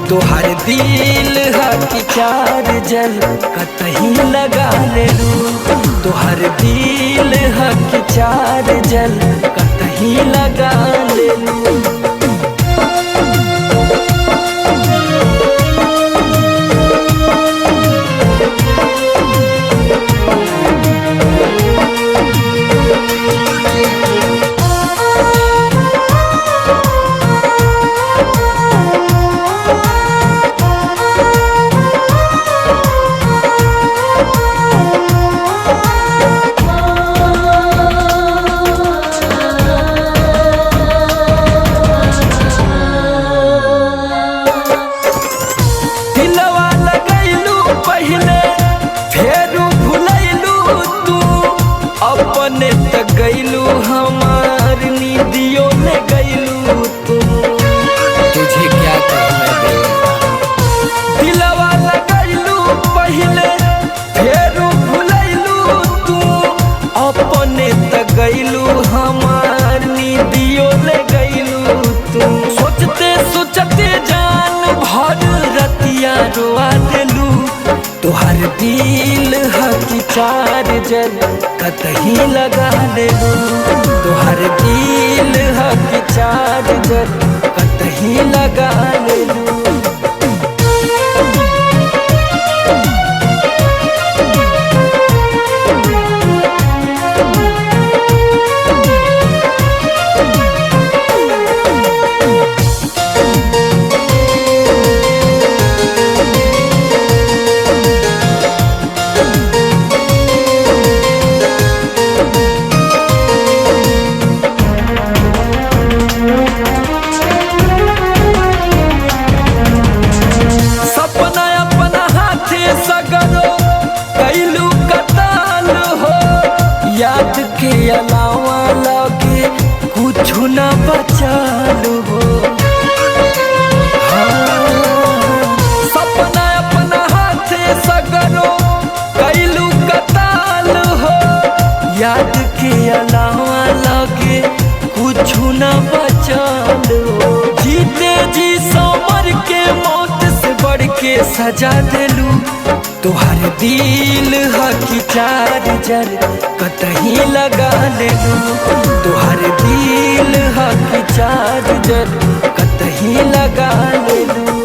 तोहर दिल है कि चार्जर कतही लगा ले लू। तोहर दिल है कि चार्जर कतही लगा ले लू। अपने तक गईलू हमार नीदियों ले गईलू तू। तुझे क्या कहना दे दिलवा लगैलू पहले फेर भुलैलू तू। अपने तक गईलू हमार नीदियों ले गईलू तू। सोचते सोचते जान भर रतिया रोआ देलू। तोहर दिल है कि चार्जर कतही लगा ले लू। तोहर दिल है कि चार्जर कतही लगा ले लू। याद के अलावा लगे कुछ न बचालू हो। सपना अपना हाथे सगरो कैलू कताल हो। याद के अलावा लगे कुछ न बचालू हो। जीते जी समर के मौत से बढ़ के सजा देलू। तोहर दिल है कि चार्जर कतही लगा ले लू। तोहर दिल है कि चार्जर कतही लगा ले लू।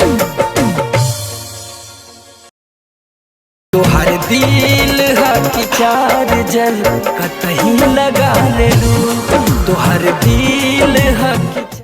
तोहर दिल है कि चार्जर कतही लगा ले लू। तोहर दिल है कि